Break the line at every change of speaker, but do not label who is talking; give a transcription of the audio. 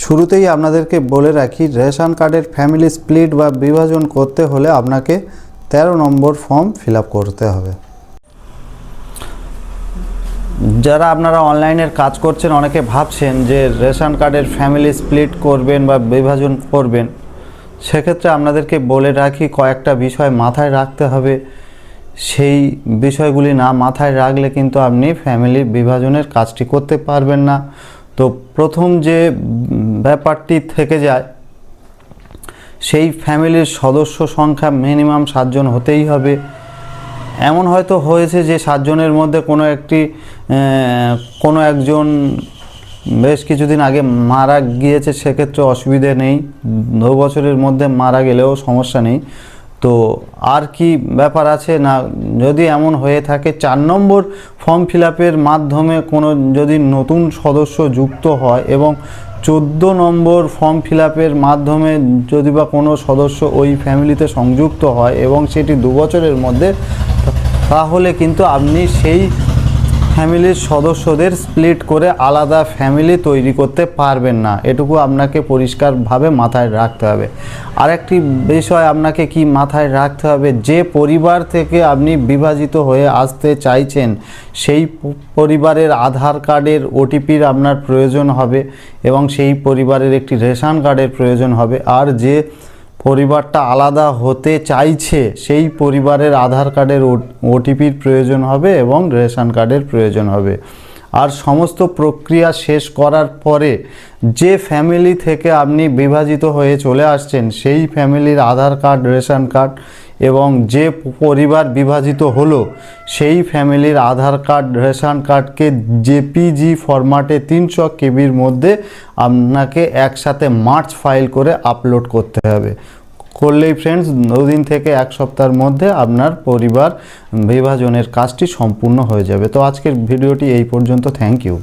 শুরুতেই আপনাদেরকে বলে রাখি, রেশন কার্ডের ফ্যামিলি স্প্লিট বা বিভাজন করতে হলে আপনাকে 13 নম্বর ফর্ম ফিল আপ করতে হবে। যারা আপনারা অনলাইনের কাজ করছেন, অনেকে ভাবছেন যে রেশন কার্ডের ফ্যামিলি স্প্লিট করবেন বা বিভাজন করবেন। সেক্ষেত্রে আপনাদেরকে বলে রাখি, কয়েকটা বিষয় মাথায় রাখতে হবে। সেই বিষয়গুলি না মাথায় রাখলে কিন্তু আপনি ফ্যামিলি বিভাজনের কাজটি করতে পারবেন না। তো প্রথম যে ব্যাপারটি থেকে যায়, সেই ফ্যামিলির সদস্য সংখ্যা মিনিমাম 7 জন হতেই হবে। এমন হয়তো হয়েছে যে 7 জনের মধ্যে কোনো একজন বেশ কিছুদিন আগে মারা গিয়েছে, সেক্ষেত্রে অসুবিধে নেই, 2 বছরের মধ্যে মারা গেলেও সমস্যা নেই। তো আর কি ব্যাপার আছে না, যদি এমন হয়ে থাকে 4 নম্বর ফর্ম ফিল আপের মাধ্যমে কোনো যদি নতুন সদস্য যুক্ত হয় এবং 14 নম্বর ফর্ম ফিল আপের মাধ্যমে যদি বা কোনো সদস্য ওই ফ্যামিলিতে সংযুক্ত হয় এবং সেটি 2 বছরের মধ্যে, তাহলে কিন্তু আপনি সেই ফ্যামিলির সদস্যদের স্প্লিট করে আলাদা ফ্যামিলি তৈরি করতে পারবেন না। এটুকু আপনাকে পরিষ্কারভাবে মাথায় রাখতে হবে। আরেকটি বিষয় আপনাকে কি মাথায় রাখতে হবে, যে পরিবার থেকে আপনি বিভাজিত হয়ে আসতে চাইছেন সেই পরিবারের আধার কার্ডের ওটিপির আপনার প্রয়োজন হবে এবং সেই পরিবারের একটি রেশন কার্ডের প্রয়োজন হবে। আর যে পরিবারটা আলাদা হতে চাইছে সেই পরিবারের আধার কার্ডের ওটিপির প্রয়োজন হবে এবং রেশন কার্ডের প্রয়োজন হবে। আর সমস্ত প্রক্রিয়া শেষ করার পরে যে ফ্যামিলি থেকে আপনি বিভাজিত হয়ে চলে আসছেন সেই ফ্যামিলির আধার কার্ড, রেশন কার্ড এবং যে পরিবার বিভাজিত হলো সেই ফ্যামিলির আধার কার্ড, রেশন কার্ডকে জেপিজি ফরম্যাটে 300 কেবির মধ্যে আপনাকে একসাথে মার্জ ফাইল করে আপলোড করতে হবে। করলেই ফ্রেন্ডস 2 দিন থেকে 1 সপ্তাহের মধ্যে আপনার পরিবার বিভাজনের কাজটি সম্পূর্ণ হয়ে যাবে। তো আজকের ভিডিওটি এই পর্যন্ত। Thank you.